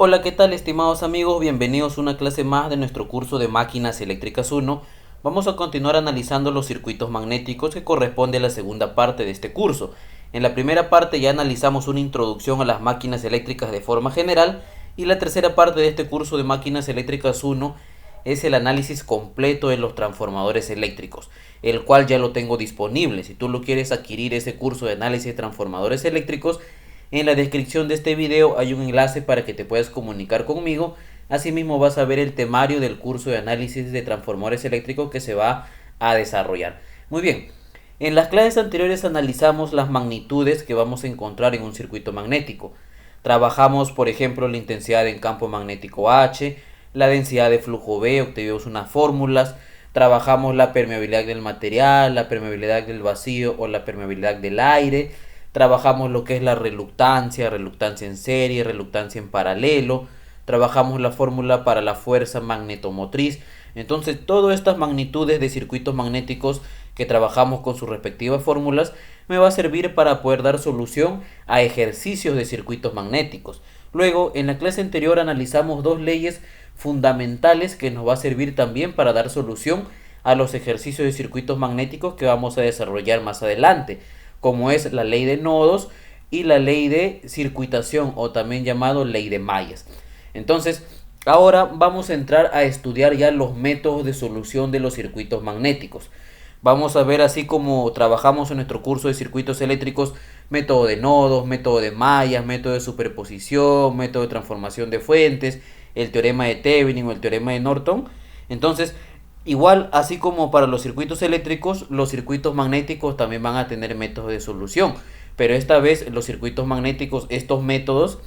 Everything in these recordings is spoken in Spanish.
Hola, ¿qué tal, estimados amigos? Bienvenidos a una clase más de nuestro curso de Máquinas Eléctricas 1. Vamos a continuar analizando los circuitos magnéticos que corresponde a la segunda parte de este curso. En la primera parte ya analizamos una introducción a las máquinas eléctricas de forma general y la tercera parte de este curso de Máquinas Eléctricas 1 es el análisis completo de los transformadores eléctricos, el cual ya lo tengo disponible. Si tú lo quieres adquirir, ese curso de análisis de transformadores eléctricos, en la descripción de este video hay un enlace para que te puedas comunicar conmigo. Asimismo vas a ver el temario del curso de análisis de transformadores eléctricos que se va a desarrollar. Muy bien, en las clases anteriores analizamos las magnitudes que vamos a encontrar en un circuito magnético. Trabajamos, por ejemplo, la intensidad en campo magnético H, la densidad de flujo B, obtuvimos unas fórmulas. Trabajamos la permeabilidad del material, la permeabilidad del vacío o la permeabilidad del aire. Trabajamos lo que es la reluctancia, reluctancia en serie, reluctancia en paralelo. Trabajamos la fórmula para la fuerza magnetomotriz. Entonces, todas estas magnitudes de circuitos magnéticos que trabajamos con sus respectivas fórmulas me va a servir para poder dar solución a ejercicios de circuitos magnéticos. Luego, en la clase anterior analizamos dos leyes fundamentales que nos va a servir también para dar solución a los ejercicios de circuitos magnéticos que vamos a desarrollar más adelante, como es la ley de nodos y la ley de circuitación, o también llamado ley de mallas. Entonces, ahora vamos a entrar a estudiar ya los métodos de solución de los circuitos magnéticos. Vamos a ver, así como trabajamos en nuestro curso de circuitos eléctricos, método de nodos, método de mallas, método de superposición, método de transformación de fuentes, el teorema de Thevenin o el teorema de Norton. Entonces, igual, así como para los circuitos eléctricos, los circuitos magnéticos también van a tener métodos de solución. Pero esta vez los circuitos magnéticos, estos métodos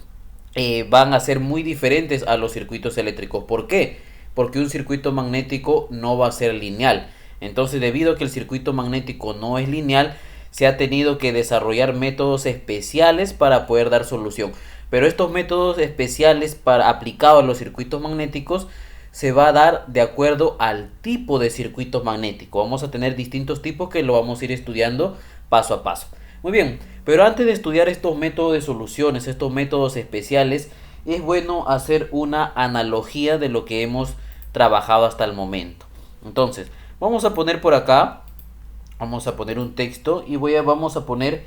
van a ser muy diferentes a los circuitos eléctricos. ¿Por qué? Porque un circuito magnético no va a ser lineal. Entonces, debido a que el circuito magnético no es lineal, se ha tenido que desarrollar métodos especiales para poder dar solución. Pero estos métodos especiales aplicados a los circuitos magnéticos se va a dar de acuerdo al tipo de circuito magnético. Vamos a tener distintos tipos que lo vamos a ir estudiando paso a paso. Muy bien, pero antes de estudiar estos métodos de soluciones, estos métodos especiales, es bueno hacer una analogía de lo que hemos trabajado hasta el momento. Entonces, vamos a poner por acá, vamos a poner un texto y vamos a poner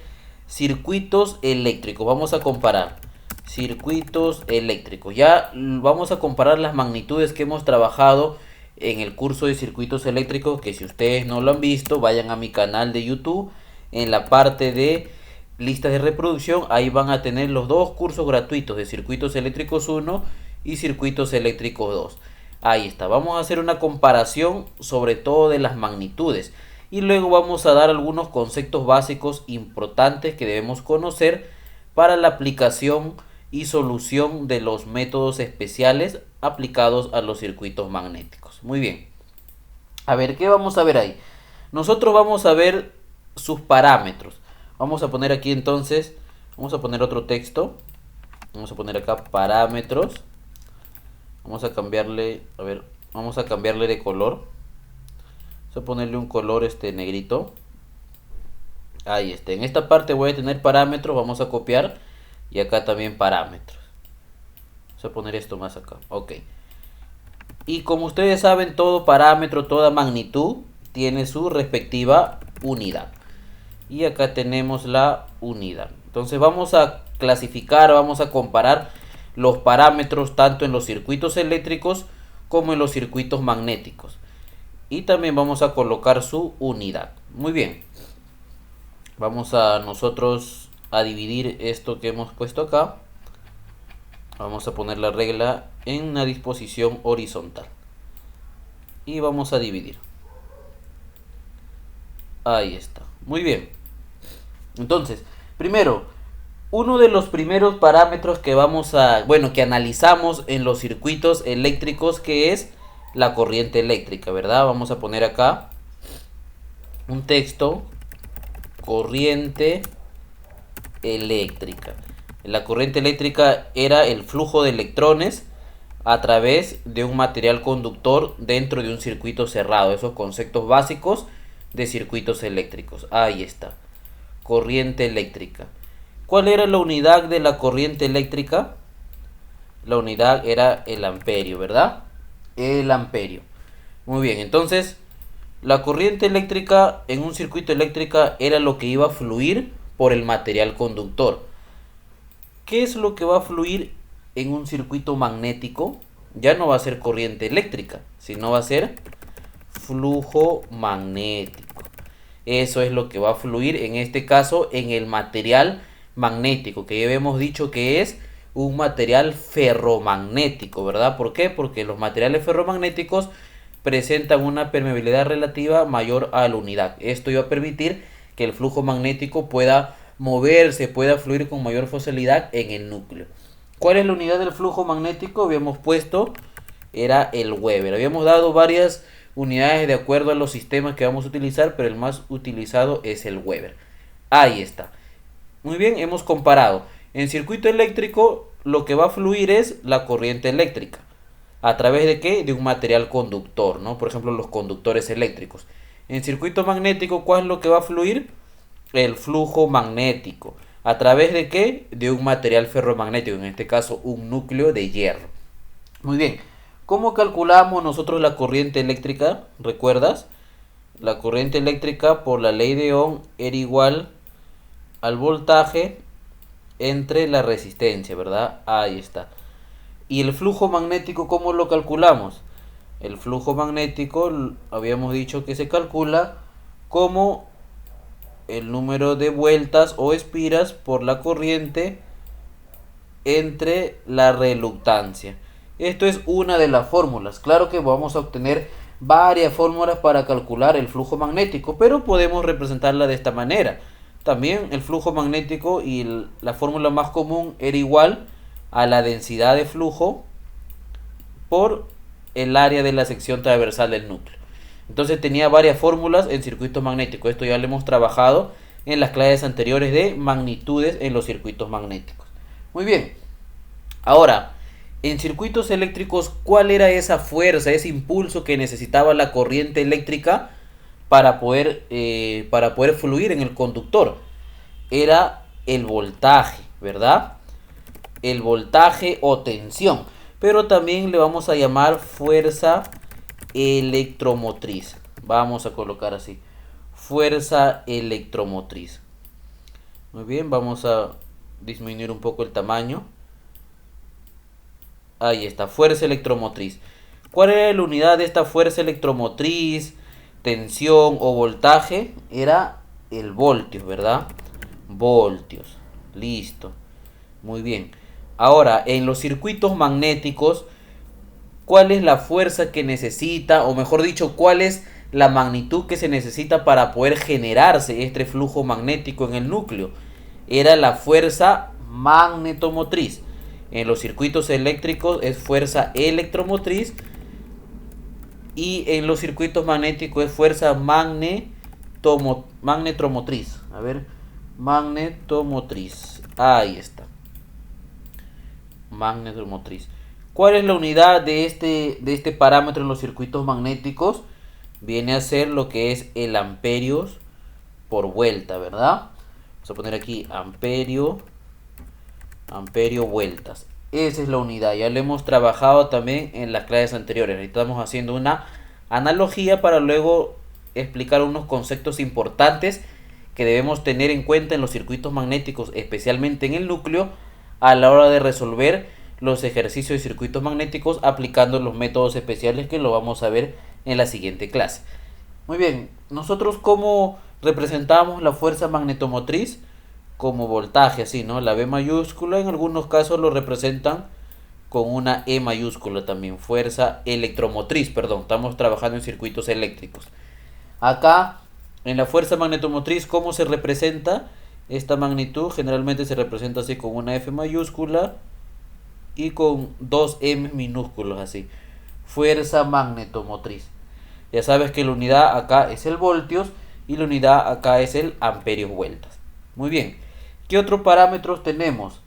circuitos eléctricos. Vamos a comparar circuitos eléctricos. Ya vamos a comparar las magnitudes que hemos trabajado en el curso de circuitos eléctricos, que si ustedes no lo han visto, vayan a mi canal de YouTube. En la parte de listas de reproducción, ahí van a tener los dos cursos gratuitos de circuitos eléctricos 1 y circuitos eléctricos 2. Ahí está, vamos a hacer una comparación sobre todo de las magnitudes y luego vamos a dar algunos conceptos básicos importantes que debemos conocer para la aplicación y solución de los métodos especiales aplicados a los circuitos magnéticos. Muy bien, a ver, ¿qué vamos a ver ahí? Nosotros vamos a ver sus parámetros. Vamos a poner aquí entonces, vamos a poner otro texto, vamos a poner acá parámetros. Vamos a cambiarle, a ver, vamos a cambiarle de color. Vamos a ponerle un color negrito. Ahí está. En esta parte voy a tener parámetros, vamos a copiar. Y acá también parámetros. Vamos a poner esto más acá. Ok. Y como ustedes saben, todo parámetro, toda magnitud tiene su respectiva unidad. Y acá tenemos la unidad. Entonces vamos a clasificar, vamos a comparar los parámetros tanto en los circuitos eléctricos como en los circuitos magnéticos. Y también vamos a colocar su unidad. Muy bien. Vamos a nosotros a dividir esto que hemos puesto acá. Vamos a poner la regla en una disposición horizontal. Y vamos a dividir. Ahí está. Muy bien. Entonces, primero, uno de los primeros parámetros que que analizamos en los circuitos eléctricos, que es la corriente eléctrica, ¿verdad? Vamos a poner acá un texto, corriente eléctrica. La corriente eléctrica era el flujo de electrones a través de un material conductor dentro de un circuito cerrado. Esos conceptos básicos de circuitos eléctricos. Ahí está. Corriente eléctrica. ¿Cuál era la unidad de la corriente eléctrica? La unidad era el amperio, ¿verdad? El amperio. Muy bien, entonces la corriente eléctrica en un circuito eléctrico era lo que iba a fluir por el material conductor. ¿Qué es lo que va a fluir en un circuito magnético? Ya no va a ser corriente eléctrica, sino va a ser flujo magnético. Eso es lo que va a fluir en este caso en el material magnético, que ya habíamos dicho que es un material ferromagnético, ¿verdad? ¿Por qué? Porque los materiales ferromagnéticos presentan una permeabilidad relativa mayor a la unidad. Esto iba a permitir que el flujo magnético pueda moverse, pueda fluir con mayor facilidad en el núcleo. ¿Cuál es la unidad del flujo magnético? Habíamos puesto, era el Weber. Habíamos dado varias unidades de acuerdo a los sistemas que vamos a utilizar, pero el más utilizado es el Weber. Ahí está. Muy bien, hemos comparado. En circuito eléctrico lo que va a fluir es la corriente eléctrica. ¿A través de qué? De un material conductor, ¿no? Por ejemplo, los conductores eléctricos. En circuito magnético, ¿cuál es lo que va a fluir? El flujo magnético. ¿A través de qué? De un material ferromagnético, en este caso un núcleo de hierro. Muy bien. ¿Cómo calculamos nosotros la corriente eléctrica? ¿Recuerdas? La corriente eléctrica por la ley de Ohm era igual al voltaje entre la resistencia, ¿verdad? Ahí está. ¿Y el flujo magnético cómo lo calculamos? El flujo magnético habíamos dicho que se calcula como el número de vueltas o espiras por la corriente entre la reluctancia. Esto es una de las fórmulas. Claro que vamos a obtener varias fórmulas para calcular el flujo magnético, pero podemos representarla de esta manera. También el flujo magnético y la fórmula más común era igual a la densidad de flujo por el área de la sección transversal del núcleo. Entonces tenía varias fórmulas en circuitos magnéticos. Esto ya lo hemos trabajado en las clases anteriores de magnitudes en los circuitos magnéticos. Muy bien. Ahora, en circuitos eléctricos, ¿cuál era esa fuerza, ese impulso que necesitaba la corriente eléctrica para poder fluir en el conductor? Era el voltaje, ¿verdad? El voltaje o tensión. Pero también le vamos a llamar fuerza electromotriz. Vamos a colocar así. Fuerza electromotriz. Muy bien, vamos a disminuir un poco el tamaño. Ahí está, fuerza electromotriz. ¿Cuál era la unidad de esta fuerza electromotriz, tensión o voltaje? Era el voltios, ¿verdad? Voltios. Listo. Muy bien. Ahora, en los circuitos magnéticos, ¿cuál es la fuerza que necesita, o mejor dicho, cuál es la magnitud que se necesita para poder generarse este flujo magnético en el núcleo? Era la fuerza magnetomotriz. En los circuitos eléctricos es fuerza electromotriz y en los circuitos magnéticos es fuerza magnetomotriz. A ver, magnetomotriz. Ahí está. Magnetomotriz. ¿Cuál es la unidad de este parámetro en los circuitos magnéticos? Viene a ser lo que es el amperios por vuelta, ¿verdad? Vamos a poner aquí amperio vueltas. Esa es la unidad. Ya lo hemos trabajado también en las clases anteriores. Estamos haciendo una analogía para luego explicar unos conceptos importantes que debemos tener en cuenta en los circuitos magnéticos, especialmente en el núcleo, a la hora de resolver los ejercicios de circuitos magnéticos aplicando los métodos especiales que lo vamos a ver en la siguiente clase. Muy bien, nosotros ¿cómo representamos la fuerza magnetomotriz? Como voltaje, así, ¿no? La B mayúscula, en algunos casos lo representan con una E mayúscula también, fuerza electromotriz, perdón, estamos trabajando en circuitos eléctricos. Acá, en la fuerza magnetomotriz, ¿cómo se representa esta magnitud? Generalmente se representa así con una F mayúscula y con dos M minúsculos, así. Fuerza magnetomotriz. Ya sabes que la unidad acá es el voltios y la unidad acá es el amperios vueltas. Muy bien. ¿Qué otros parámetros tenemos?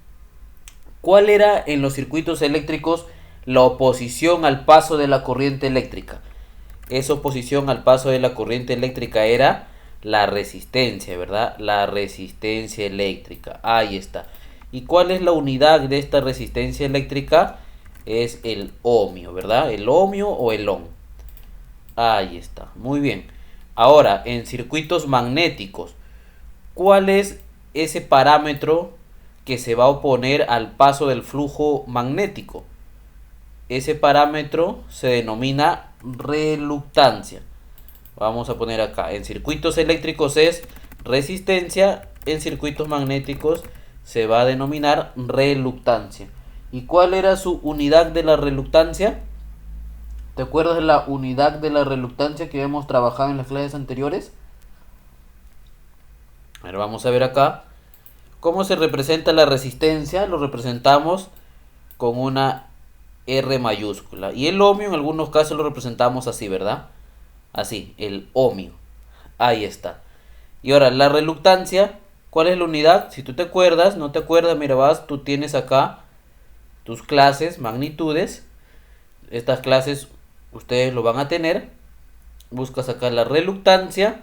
¿Cuál era en los circuitos eléctricos la oposición al paso de la corriente eléctrica? Esa oposición al paso de la corriente eléctrica era la resistencia, ¿verdad? La resistencia eléctrica. Ahí está. ¿Y cuál es la unidad de esta resistencia eléctrica? es el ohmio, ¿verdad? El ohmio o el ohm. Ahí está, muy bien. Ahora, en circuitos magnéticos, ¿cuál es ese parámetro que se va a oponer al paso del flujo magnético? Ese parámetro se denomina reluctancia. Vamos a poner acá, en circuitos eléctricos es resistencia, en circuitos magnéticos se va a denominar reluctancia. ¿Y cuál era su unidad de la reluctancia? ¿Te acuerdas de la unidad de la reluctancia que hemos trabajado en las clases anteriores? Ahora vamos a ver acá cómo se representa la resistencia. Lo representamos con una R mayúscula. Y el ohmio en algunos casos lo representamos así, ¿verdad? Así, el ohmio. Ahí está. Y ahora, la reluctancia, ¿cuál es la unidad? Si tú te acuerdas, no te acuerdas, mira, tú tienes acá tus clases, magnitudes. Estas clases ustedes lo van a tener. Buscas acá la reluctancia.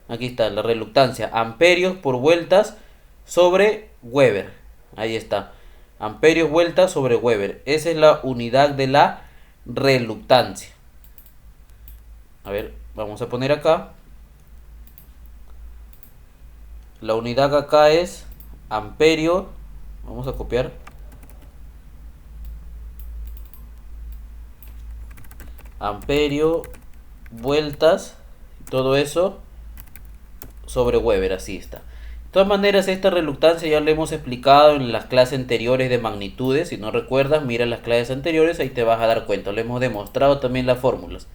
Aquí está, la reluctancia. Amperios por vueltas sobre Weber. Ahí está. Amperios vueltas sobre Weber. Esa es la unidad de la reluctancia. A ver, vamos a poner acá. La unidad acá es amperio. Vamos a copiar. Amperio, vueltas, todo eso sobre Weber, así está. De todas maneras, esta reluctancia ya la hemos explicado en las clases anteriores de magnitudes. Si no recuerdas, mira las clases anteriores, ahí te vas a dar cuenta. Lo hemos demostrado también las fórmulas.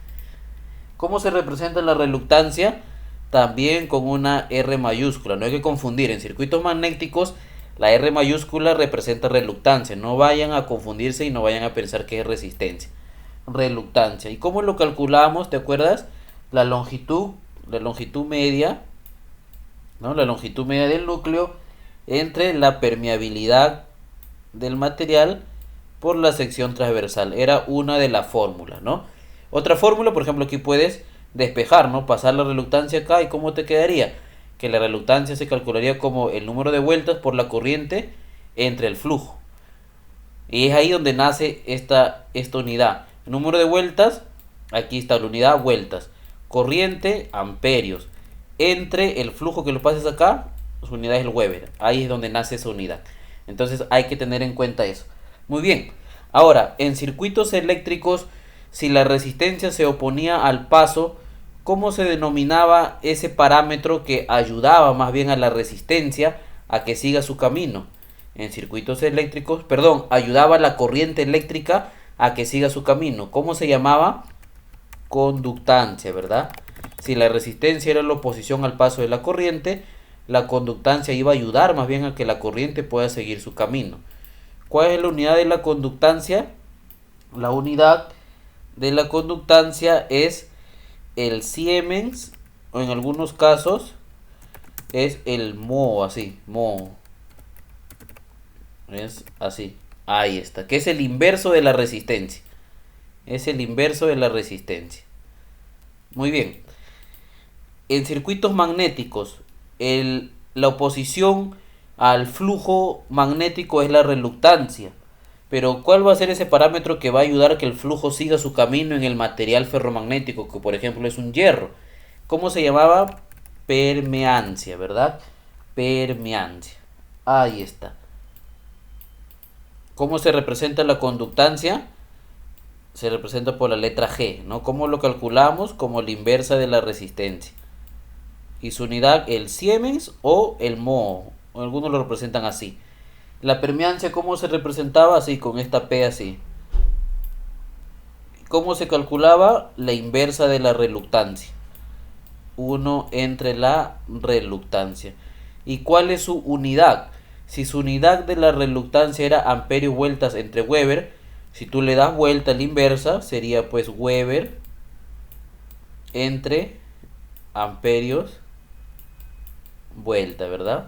¿Cómo se representa la reluctancia? También con una R mayúscula. No hay que confundir. En circuitos magnéticos, la R mayúscula representa reluctancia. No vayan a confundirse y no vayan a pensar que es resistencia. Reluctancia. ¿Y cómo lo calculamos? ¿Te acuerdas? La longitud media, ¿no? La longitud media del núcleo entre la permeabilidad del material por la sección transversal. Era una de las fórmulas, ¿no? Otra fórmula, por ejemplo, aquí puedes despejar, ¿no? Pasar la reluctancia acá, ¿y cómo te quedaría? Que la reluctancia se calcularía como el número de vueltas por la corriente entre el flujo. Y es ahí donde nace esta unidad. El número de vueltas, aquí está la unidad, vueltas. Corriente, amperios. Entre el flujo que lo pases acá, su unidad es el Weber. Ahí es donde nace esa unidad. Entonces hay que tener en cuenta eso. Muy bien. Ahora, en circuitos eléctricos, si la resistencia se oponía al paso, ¿cómo se denominaba ese parámetro que ayudaba más bien a la resistencia a que siga su camino? En circuitos eléctricos, ayudaba a la corriente eléctrica a que siga su camino. ¿Cómo se llamaba? Conductancia, ¿verdad? Si la resistencia era la oposición al paso de la corriente, la conductancia iba a ayudar más bien a que la corriente pueda seguir su camino. ¿Cuál es la unidad de la conductancia? La unidad de la conductancia es el Siemens, o en algunos casos es el mho, así, mho. Es así, ahí está, que es el inverso de la resistencia. Es el inverso de la resistencia. Muy bien. En circuitos magnéticos, la oposición al flujo magnético es la reluctancia. Pero ¿cuál va a ser ese parámetro que va a ayudar a que el flujo siga su camino en el material ferromagnético, que por ejemplo es un hierro? ¿Cómo se llamaba? Permeancia, ¿verdad? Permeancia. Ahí está. ¿Cómo se representa la conductancia? Se representa por la letra G, ¿no? ¿Cómo lo calculamos? Como la inversa de la resistencia. Y su unidad, el Siemens o el mho. Algunos lo representan así. La permeancia, ¿cómo se representaba? Así, con esta P así. ¿Cómo se calculaba? La inversa de la reluctancia. 1 entre la reluctancia. ¿Y cuál es su unidad? Si su unidad de la reluctancia era amperios vueltas entre Weber, si tú le das vuelta a la inversa, sería pues Weber entre amperios vuelta, ¿verdad?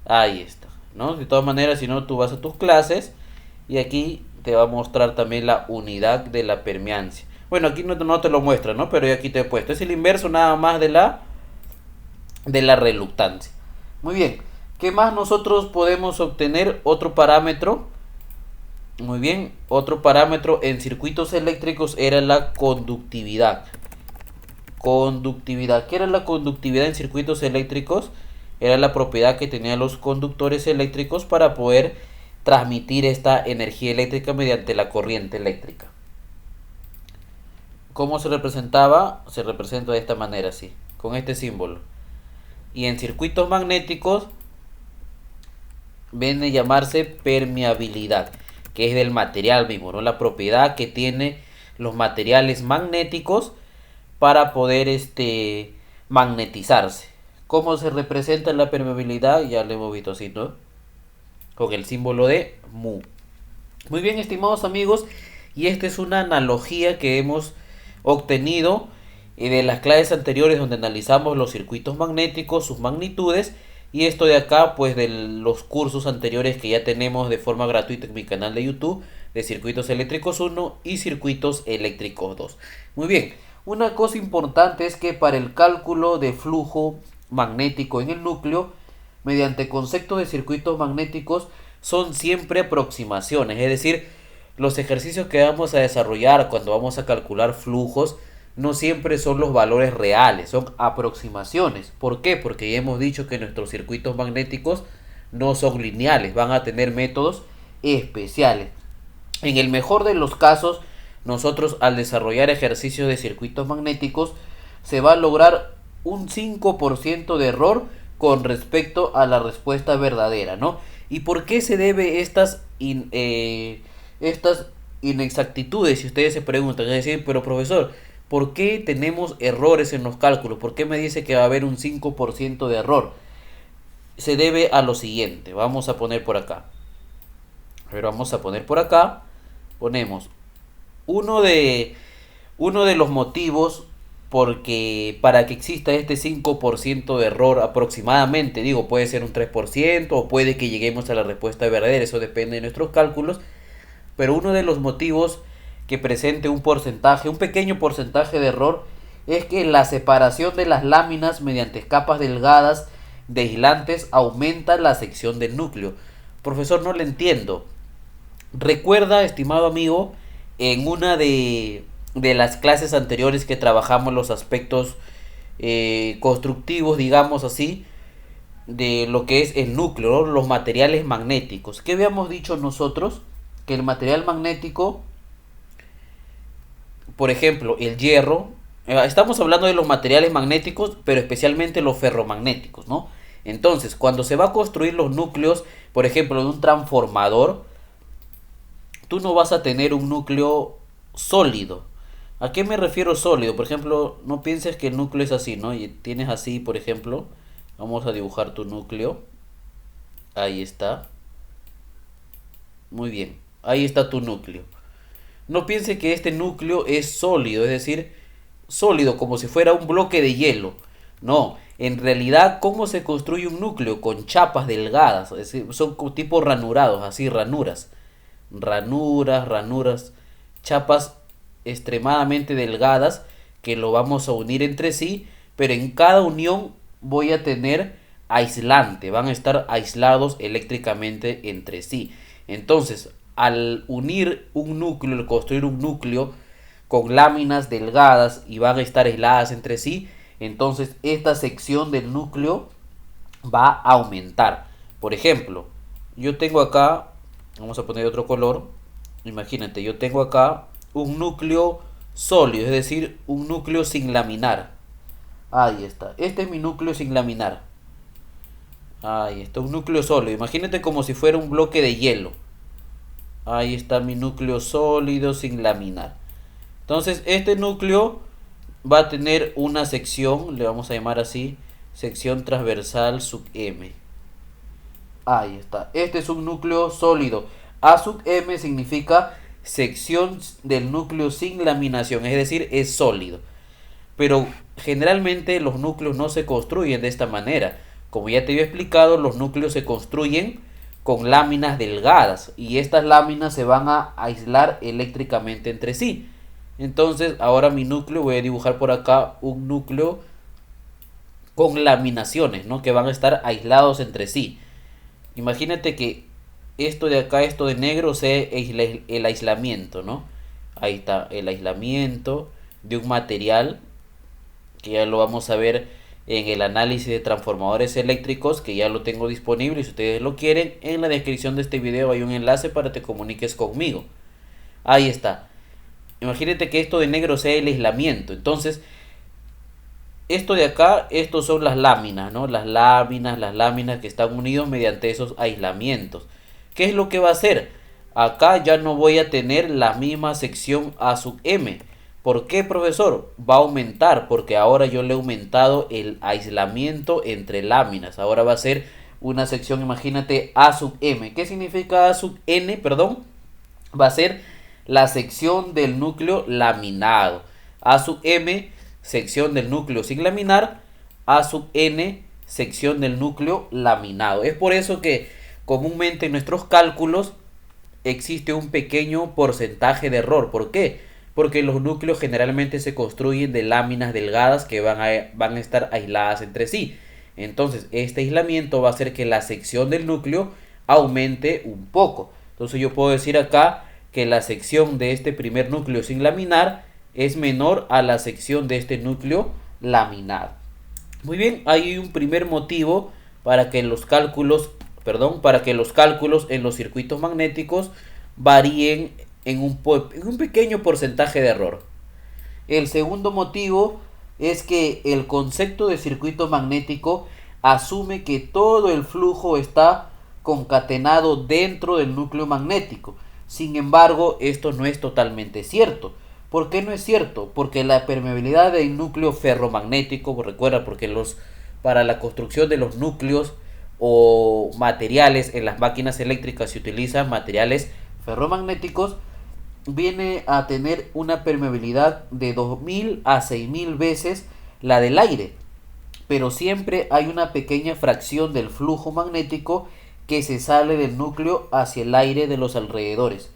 Ahí está, ¿no? De todas maneras, si no, tú vas a tus clases y aquí te va a mostrar también la unidad de la permeancia. Bueno, aquí no te lo muestra, ¿no? Pero yo aquí te he puesto. Es el inverso nada más de la reluctancia. Muy bien. ¿Qué más nosotros podemos obtener? Otro parámetro Muy bien, otro parámetro en circuitos eléctricos era la conductividad. Conductividad. ¿Qué era la conductividad en circuitos eléctricos? Era la propiedad que tenían los conductores eléctricos para poder transmitir esta energía eléctrica mediante la corriente eléctrica. ¿Cómo se representaba? Se representa de esta manera, así, con este símbolo. Y en circuitos magnéticos viene a llamarse permeabilidad, que es del material mismo, ¿no? La propiedad que tiene los materiales magnéticos para poder magnetizarse. ¿Cómo se representa la permeabilidad? Ya lo hemos visto así, ¿no? Con el símbolo de mu. Muy bien, estimados amigos, y esta es una analogía que hemos obtenido de las clases anteriores donde analizamos los circuitos magnéticos, sus magnitudes, y esto de acá pues de los cursos anteriores que ya tenemos de forma gratuita en mi canal de YouTube de circuitos eléctricos 1 y circuitos eléctricos 2. Muy bien, una cosa importante es que para el cálculo de flujo magnético en el núcleo, mediante conceptos de circuitos magnéticos, son siempre aproximaciones, es decir, los ejercicios que vamos a desarrollar cuando vamos a calcular flujos no siempre son los valores reales, son aproximaciones. ¿Por qué? Porque ya hemos dicho que nuestros circuitos magnéticos no son lineales, van a tener métodos especiales. En el mejor de los casos, nosotros al desarrollar ejercicios de circuitos magnéticos, se va a lograr un 5% de error con respecto a la respuesta verdadera, ¿no? ¿Y por qué se debe estas inexactitudes? Si ustedes se preguntan, es decir, pero profesor, ¿por qué tenemos errores en los cálculos? ¿Por qué me dice que va a haber un 5% de error? Se debe a lo siguiente. Vamos a poner por acá. Vamos a poner por acá. Ponemos uno de los motivos porque para que exista este 5% de error aproximadamente, digo, puede ser un 3% o puede que lleguemos a la respuesta verdadera, eso depende de nuestros cálculos, pero uno de los motivos que presente un porcentaje, un pequeño porcentaje de error, es que la separación de las láminas mediante capas delgadas de aislantes aumenta la sección del núcleo. Profesor, no le entiendo. Recuerda, estimado amigo, en una de las clases anteriores que trabajamos los aspectos constructivos, digamos así, de lo que es el núcleo, ¿no? Los materiales magnéticos. ¿Qué habíamos dicho nosotros? Que el material magnético, por ejemplo, el hierro, estamos hablando de los materiales magnéticos, pero especialmente los ferromagnéticos, ¿no? Entonces, cuando se va a construir los núcleos, por ejemplo, de un transformador, tú no vas a tener un núcleo sólido. ¿A qué me refiero sólido? Por ejemplo, no pienses que el núcleo es así, ¿no? Y tienes así, por ejemplo, vamos a dibujar tu núcleo. Ahí está. Muy bien, ahí está tu núcleo. No piense que este núcleo es sólido, es decir, sólido como si fuera un bloque de hielo. No, en realidad, ¿cómo se construye un núcleo? Con chapas delgadas, es decir, son tipo ranurados, así, ranuras. Ranuras, chapas extremadamente delgadas que lo vamos a unir entre sí, pero en cada unión voy a tener aislante, van a estar aislados eléctricamente entre sí. Entonces, al unir un núcleo, al construir un núcleo con láminas delgadas y van a estar aisladas entre sí, entonces esta sección del núcleo va a aumentar. Por ejemplo, yo tengo acá, vamos a poner otro color, imagínate, yo tengo acá un núcleo sólido, es decir, un núcleo sin laminar. Ahí está, este es mi núcleo sin laminar. Ahí está, un núcleo sólido, imagínate como si fuera un bloque de hielo. Ahí está mi núcleo sólido sin laminar. Entonces este núcleo va a tener una sección, le vamos a llamar así, sección transversal sub M. Ahí está, este es un núcleo sólido. A sub M significa sección del núcleo sin laminación, es decir, es sólido. Pero generalmente los núcleos no se construyen de esta manera. Como ya te había explicado, los núcleos se construyen con láminas delgadas y estas láminas se van a aislar eléctricamente entre sí. Entonces ahora mi núcleo, voy a dibujar por acá un núcleo con laminaciones, ¿no? Que van a estar aislados entre sí. Imagínate que esto de acá, esto de negro, sea el aislamiento, ¿no? Ahí está, el aislamiento de un material, que ya lo vamos a ver en el análisis de transformadores eléctricos, que ya lo tengo disponible. Si ustedes lo quieren, en la descripción de este video hay un enlace para que te comuniques conmigo. Ahí está. Imagínate que esto de negro sea el aislamiento. Entonces, esto de acá, estos son las láminas, ¿no? Las láminas que están unidos mediante esos aislamientos. ¿Qué es lo que va a hacer? Acá ya no voy a tener la misma sección A sub M. ¿Por qué, profesor? Va a aumentar, porque ahora yo le he aumentado el aislamiento entre láminas. Ahora va a ser una sección, imagínate, A sub M. ¿Qué significa A sub N? Perdón. Va a ser la sección del núcleo laminado. A sub M, sección del núcleo sin laminar. A sub N, sección del núcleo laminado. Es por eso que comúnmente en nuestros cálculos existe un pequeño porcentaje de error. ¿Por qué? Porque los núcleos generalmente se construyen de láminas delgadas que van a estar aisladas entre sí. Entonces este aislamiento va a hacer que la sección del núcleo aumente un poco. Entonces yo puedo decir acá que la sección de este primer núcleo sin laminar es menor a la sección de este núcleo laminado. Muy bien, hay un primer motivo para que los cálculos, en los circuitos magnéticos varíen en un pequeño porcentaje de error. El segundo motivo es que el concepto de circuito magnético asume que todo el flujo está concatenado dentro del núcleo magnético. Sin embargo, esto no es totalmente cierto. ¿Por qué no es cierto? Porque la permeabilidad del núcleo ferromagnético, recuerda, porque para la construcción de los núcleos o materiales en las máquinas eléctricas se utilizan materiales ferromagnéticos, viene a tener una permeabilidad de 2000 a 6000 veces la del aire, pero siempre hay una pequeña fracción del flujo magnético que se sale del núcleo hacia el aire de los alrededores,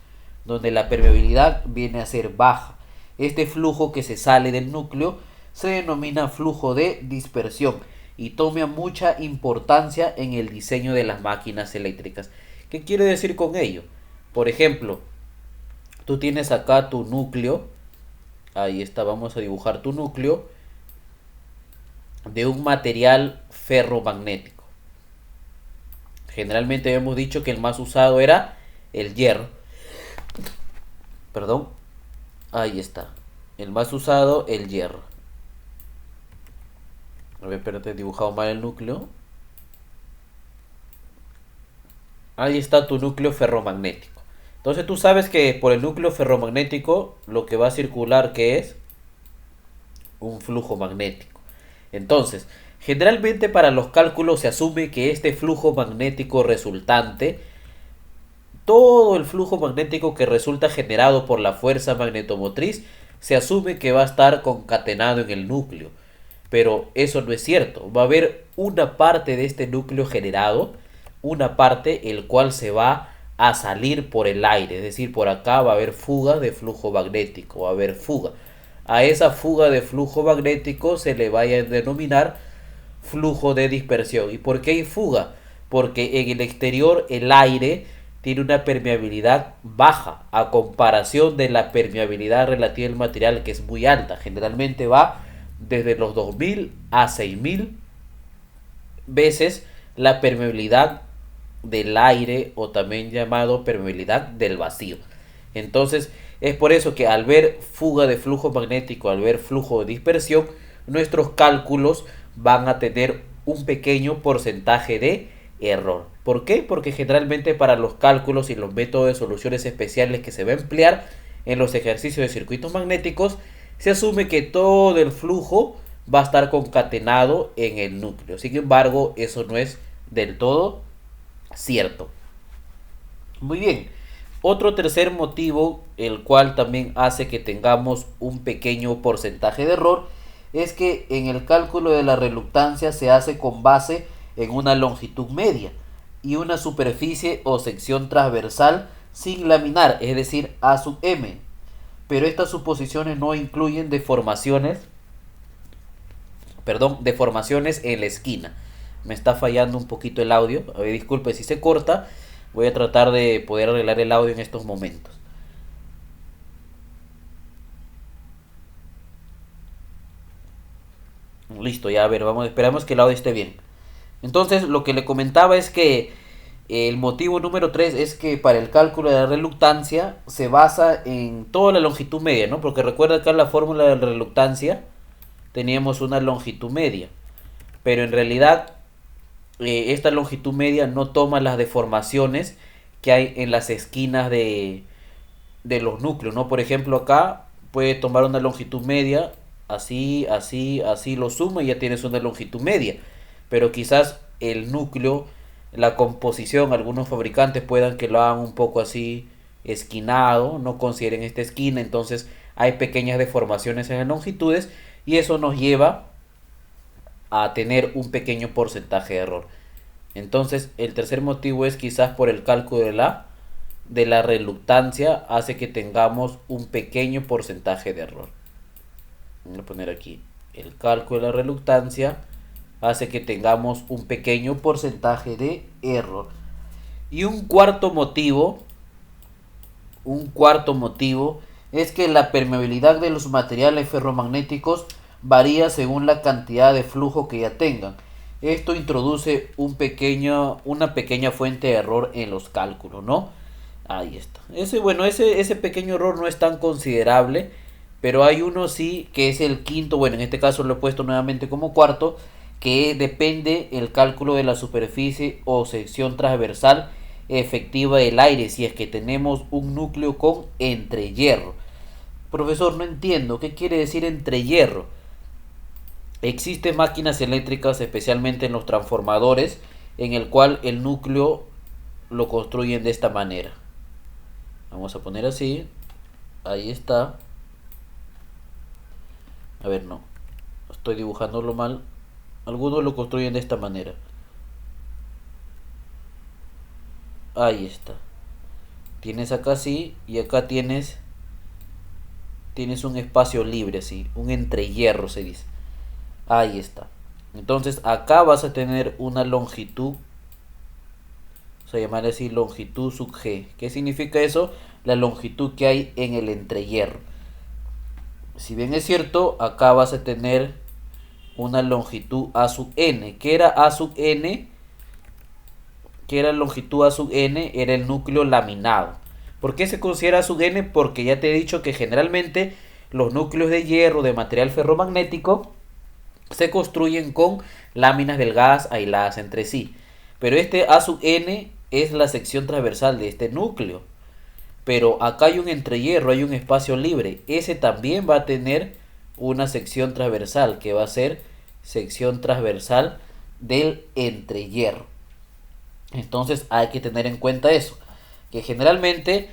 donde la permeabilidad viene a ser baja. Este flujo que se sale del núcleo se denomina flujo de dispersión y toma mucha importancia en el diseño de las máquinas eléctricas. ¿Qué quiere decir con ello? Por ejemplo, tú tienes acá tu núcleo, ahí está, vamos a dibujar tu núcleo de un material ferromagnético. Generalmente hemos dicho que el más usado era el hierro. Perdón, ahí está, el más usado, el hierro. A ver, espérate, he dibujado mal el núcleo. Ahí está tu núcleo ferromagnético. Entonces tú sabes que por el núcleo ferromagnético lo que va a circular, ¿qué es? Un flujo magnético. Entonces, generalmente para los cálculos se asume que este flujo magnético resultante, todo el flujo magnético que resulta generado por la fuerza magnetomotriz, se asume que va a estar concatenado en el núcleo. Pero eso no es cierto. Va a haber una parte de este núcleo generado, una parte el cual se va a salir por el aire, es decir, por acá va a haber fuga de flujo magnético, va a haber fuga. A esa fuga de flujo magnético se le va a denominar flujo de dispersión. ¿Y por qué hay fuga? Porque en el exterior el aire tiene una permeabilidad baja a comparación de la permeabilidad relativa del material, que es muy alta. Generalmente va desde los 2000 a 6000 veces la permeabilidad del aire, o también llamado permeabilidad del vacío. Entonces es por eso que al ver fuga de flujo magnético, al ver flujo de dispersión, nuestros cálculos van a tener un pequeño porcentaje de error. ¿Por qué? Porque generalmente para los cálculos y los métodos de soluciones especiales que se va a emplear en los ejercicios de circuitos magnéticos, se asume que todo el flujo va a estar concatenado en el núcleo. Sin embargo, eso no es del todo cierto. Muy bien. Otro tercer motivo, el cual también hace que tengamos un pequeño porcentaje de error, es que en el cálculo de la reluctancia se hace con base en una longitud media y una superficie o sección transversal sin laminar, es decir, A sub M. Pero estas suposiciones no incluyen deformaciones en la esquina. Me está fallando un poquito el audio, a ver, disculpe si se corta, Voy a tratar de poder arreglar el audio en estos momentos. Listo, ya a ver, esperamos que el audio esté bien. Entonces, lo que le comentaba es que el motivo número 3 es que para el cálculo de la reluctancia se basa en toda la longitud media, ¿no? Porque recuerda acá en la fórmula de reluctancia teníamos una longitud media, pero en realidad esta longitud media no toma las deformaciones que hay en las esquinas de los núcleos, ¿no? Por ejemplo, acá puedes tomar una longitud media, así, así, así lo suma y ya tienes una longitud media. Pero quizás el núcleo, la composición, algunos fabricantes puedan que lo hagan un poco así esquinado, no consideren esta esquina, entonces hay pequeñas deformaciones en las longitudes y eso nos lleva a tener un pequeño porcentaje de error. Entonces, el tercer motivo es quizás por el cálculo de la reluctancia hace que tengamos un pequeño porcentaje de error. Voy a poner aquí el cálculo de la reluctancia hace que tengamos un pequeño porcentaje de error. Y un cuarto motivo es que la permeabilidad de los materiales ferromagnéticos varía según la cantidad de flujo que ya tengan. Esto introduce una pequeña fuente de error en los cálculos, ¿no? Ahí está. Ese pequeño error no es tan considerable, pero hay uno sí que es el quinto, bueno, en este caso lo he puesto nuevamente como cuarto, que depende el cálculo de la superficie o sección transversal efectiva del aire si es que tenemos un núcleo con entrehierro. Profesor, no entiendo, ¿qué quiere decir entrehierro? Existen máquinas eléctricas, especialmente en los transformadores, en el cual el núcleo lo construyen de esta manera. Vamos a poner así. Ahí está. A ver, no. Estoy dibujándolo mal. Algunos lo construyen de esta manera. Ahí está. Tienes acá así y acá tienes un espacio libre así. Un entrehierro se dice. Ahí está. Entonces acá vas a tener una longitud, vamos a llamar así longitud sub G. ¿Qué significa eso? La longitud que hay en el entrehierro. Si bien es cierto, acá vas a tener una longitud A sub N. ¿Qué era A sub N? ¿Qué era longitud A sub N? Era el núcleo laminado. ¿Por qué se considera A sub N? Porque ya te he dicho que generalmente los núcleos de hierro de material ferromagnético se construyen con láminas delgadas aisladas entre sí. Pero este A sub N es la sección transversal de este núcleo. Pero acá hay un entrehierro, hay un espacio libre. Ese también va a tener una sección transversal, que va a ser sección transversal del entrehierro. Entonces hay que tener en cuenta eso, que generalmente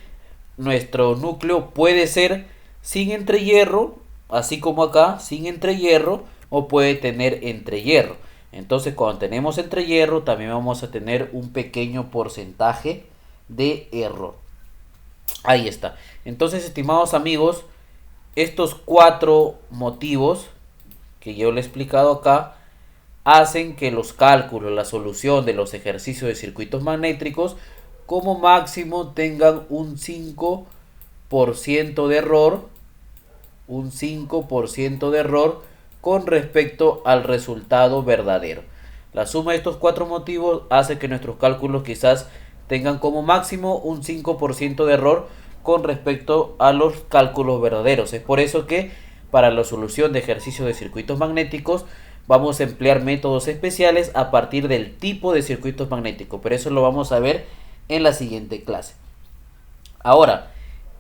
nuestro núcleo puede ser sin entrehierro, así como acá, sin entrehierro, o puede tener entrehierro. Entonces cuando tenemos entrehierro también vamos a tener un pequeño porcentaje de error. Ahí está. Entonces, estimados amigos, estos 4 motivos que yo le he explicado acá hacen que los cálculos, la solución de los ejercicios de circuitos magnéticos como máximo tengan un 5% de error, un 5% de error con respecto al resultado verdadero. La suma de estos 4 motivos hace que nuestros cálculos quizás tengan como máximo un 5% de error con respecto a los cálculos verdaderos. Es por eso que para la solución de ejercicios de circuitos magnéticos vamos a emplear métodos especiales a partir del tipo de circuitos magnéticos, pero eso lo vamos a ver en la siguiente clase. Ahora,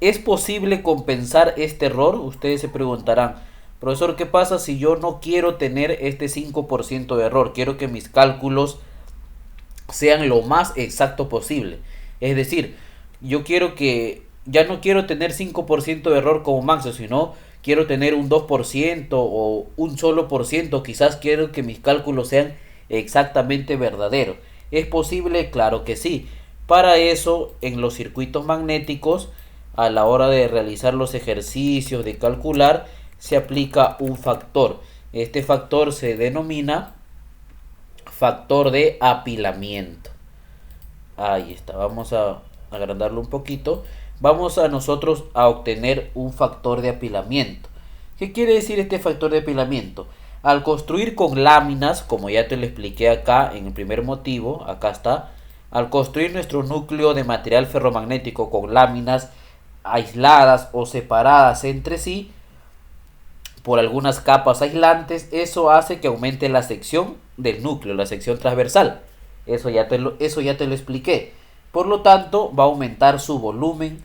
¿es posible compensar este error? Ustedes se preguntarán, profesor, ¿qué pasa si yo no quiero tener este 5% de error? Quiero que mis cálculos sean lo más exacto posible. Es decir, yo quiero que ya no quiero tener 5% de error como máximo, sino quiero tener un 2% o un solo por ciento. Quizás quiero que mis cálculos sean exactamente verdaderos. ¿Es posible? Claro que sí. Para eso, en los circuitos magnéticos, a la hora de realizar los ejercicios, de calcular, se aplica un factor. Este factor se denomina factor de apilamiento. Ahí está, vamos a agrandarlo un poquito. Vamos a nosotros a obtener un factor de apilamiento. ¿Qué quiere decir este factor de apilamiento? Al construir con láminas, como ya te lo expliqué acá en el primer motivo, acá está, al construir nuestro núcleo de material ferromagnético con láminas aisladas o separadas entre sí por algunas capas aislantes, eso hace que aumente la sección del núcleo, la sección transversal. Eso ya te lo expliqué. Por lo tanto, va a aumentar su volumen.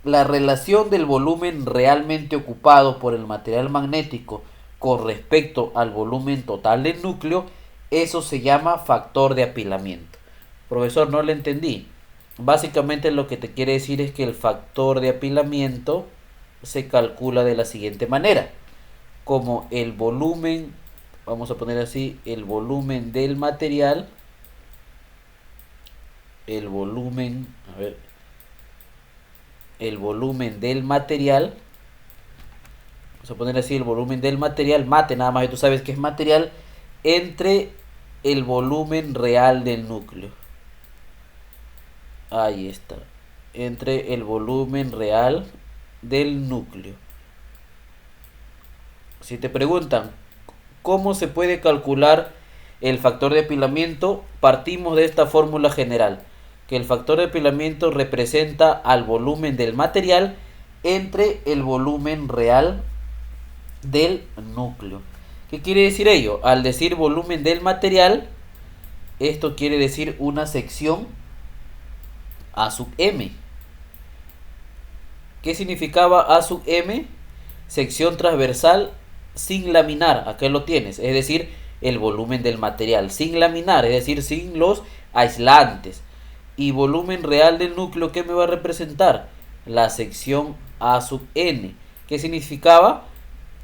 La relación del volumen realmente ocupado por el material magnético con respecto al volumen total del núcleo, eso se llama factor de apilamiento. Profesor, no le entendí. Básicamente lo que te quiere decir es que el factor de apilamiento se calcula de la siguiente manera. Como el volumen, vamos a poner así, el volumen del material, el volumen del material, vamos a poner así, el volumen del material, mate nada más, y tú sabes que es material, entre el volumen real del núcleo. Ahí está, entre el volumen real del núcleo. Si te preguntan cómo se puede calcular el factor de apilamiento, partimos de esta fórmula general, que el factor de apilamiento representa al volumen del material entre el volumen real del núcleo. ¿Qué quiere decir ello? Al decir volumen del material, esto quiere decir una sección A sub m. ¿Qué significaba A sub m? Sección transversal sin laminar, acá lo tienes, es decir, el volumen del material sin laminar, es decir, sin los aislantes. Y volumen real del núcleo, ¿qué me va a representar? La sección A sub n. ¿Qué significaba?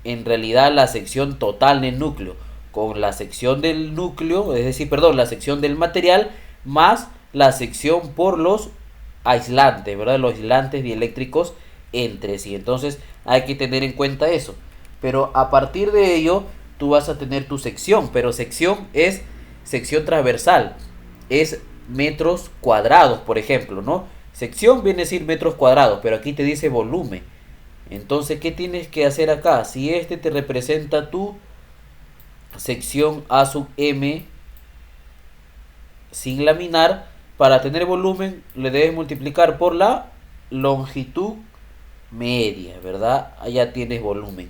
En realidad la sección total del núcleo, con la sección del núcleo, es decir, perdón, la sección del material, más la sección por los aislantes, ¿verdad? Los aislantes dieléctricos entre sí. Entonces hay que tener en cuenta eso. Pero a partir de ello, tú vas a tener tu sección, pero sección es sección transversal, es metros cuadrados, por ejemplo, ¿no? Sección viene a decir metros cuadrados, pero aquí te dice volumen. Entonces, ¿qué tienes que hacer acá? Si este te representa tu sección A sub m sin laminar, para tener volumen le debes multiplicar por la longitud media, ¿verdad? Allá tienes volumen.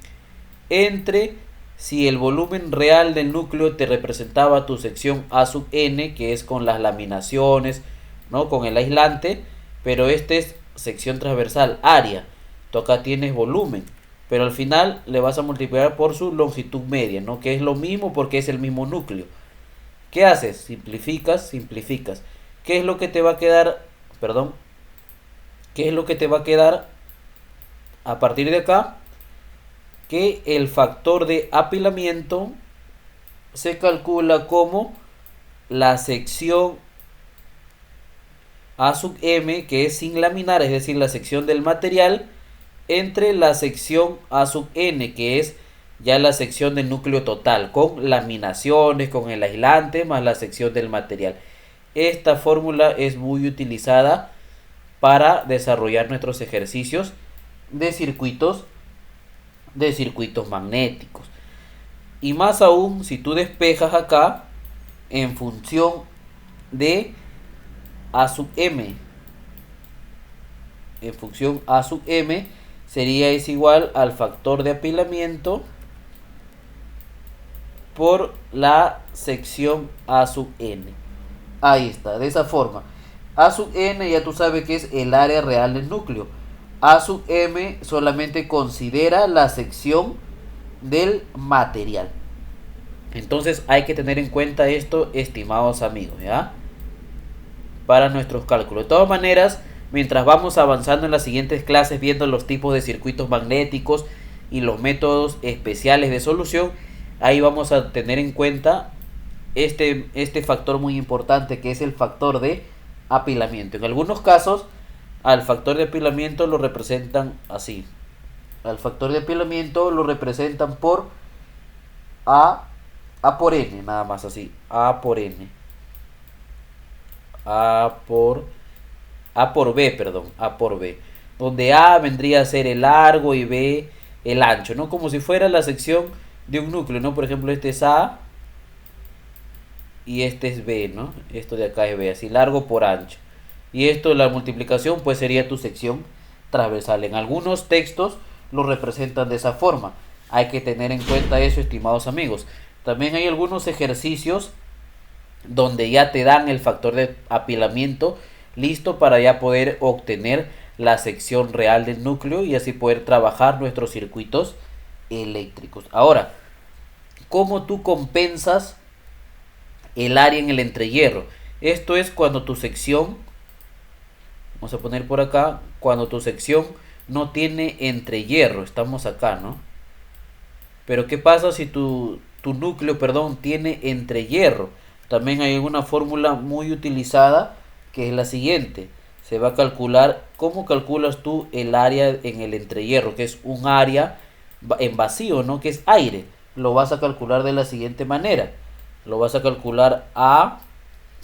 Entre, si el volumen real del núcleo te representaba tu sección A sub n, que es con las laminaciones, ¿no? Con el aislante, pero este es sección transversal, área. Tú acá tienes volumen, pero al final le vas a multiplicar por su longitud media, ¿no? Que es lo mismo porque es el mismo núcleo. ¿Qué haces? Simplificas, simplificas. ¿Qué es lo que te va a quedar? Perdón. ¿Qué es lo que te va a quedar a partir de acá? Que el factor de apilamiento se calcula como la sección A sub m, que es sin laminar, es decir, la sección del material, entre la sección A sub n, que es ya la sección del núcleo total, con laminaciones, con el aislante, más la sección del material. Esta fórmula es muy utilizada para desarrollar nuestros ejercicios de circuitos magnéticos. Y más aún, si tú despejas acá en función de A sub m, en función A sub m sería es igual al factor de apilamiento por la sección A sub n. Ahí está, de esa forma. A sub n ya tú sabes que es el área real del núcleo. A sub m solamente considera la sección del material. Entonces hay que tener en cuenta esto, estimados amigos, ¿ya? Para nuestros cálculos. De todas maneras, mientras vamos avanzando en las siguientes clases, viendo los tipos de circuitos magnéticos y los métodos especiales de solución, ahí vamos a tener en cuenta este factor muy importante, que es el factor de apilamiento. En algunos casos, al factor de apilamiento lo representan así. Al factor de apilamiento lo representan por A por N, nada más así. A por N. A por B, perdón, A por B, donde A vendría a ser el largo y B el ancho, ¿no? Como si fuera la sección de un núcleo, ¿no? Por ejemplo, este es A y este es B, ¿no? Esto de acá es B, así largo por ancho. Y esto, la multiplicación, pues sería tu sección transversal. En algunos textos lo representan de esa forma. Hay que tener en cuenta eso, estimados amigos. También hay algunos ejercicios donde ya te dan el factor de apilamiento listo para ya poder obtener la sección real del núcleo y así poder trabajar nuestros circuitos eléctricos. Ahora, ¿cómo tú compensas el área en el entrehierro? Esto es cuando tu sección, vamos a poner por acá, cuando tu sección no tiene entrehierro, estamos acá, ¿no? Pero ¿qué pasa si tu núcleo, perdón, tiene entrehierro? También hay una fórmula muy utilizada que es la siguiente. Se va a calcular, ¿cómo calculas tú el área en el entrehierro? Que es un área en vacío, ¿no? Que es aire. Lo vas a calcular de la siguiente manera. Lo vas a calcular A,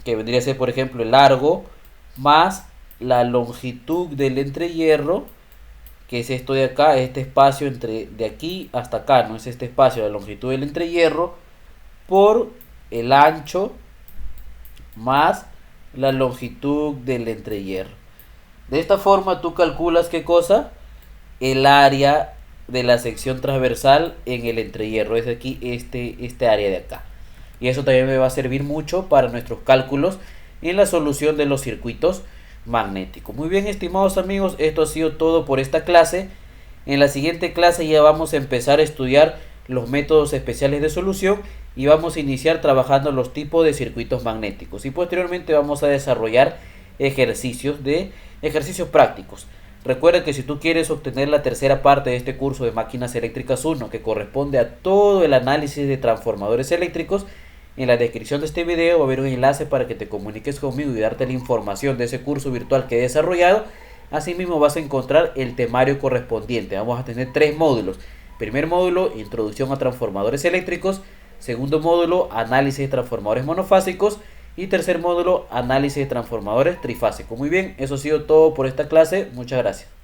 que vendría a ser, por ejemplo, el largo, más la longitud del entrehierro, que es esto de acá, este espacio entre de aquí hasta acá, no es este espacio, la longitud del entrehierro, por el ancho más la longitud del entrehierro. De esta forma tú calculas qué cosa, el área de la sección transversal en el entrehierro, es aquí este área de acá. Y eso también me va a servir mucho para nuestros cálculos en la solución de los circuitos magnéticos. Muy bien, estimados amigos, esto ha sido todo por esta clase. En la siguiente clase ya vamos a empezar a estudiar los métodos especiales de solución y vamos a iniciar trabajando los tipos de circuitos magnéticos y posteriormente vamos a desarrollar ejercicios prácticos. Recuerda que si tú quieres obtener la tercera parte de este curso de Máquinas Eléctricas 1, que corresponde a todo el análisis de transformadores eléctricos, en la descripción de este video va a haber un enlace para que te comuniques conmigo y darte la información de ese curso virtual que he desarrollado. Asimismo vas a encontrar el temario correspondiente. Vamos a tener 3 módulos. Primer módulo, introducción a transformadores eléctricos. Segundo módulo, análisis de transformadores monofásicos. Y tercer módulo, análisis de transformadores trifásicos. Muy bien, eso ha sido todo por esta clase. Muchas gracias.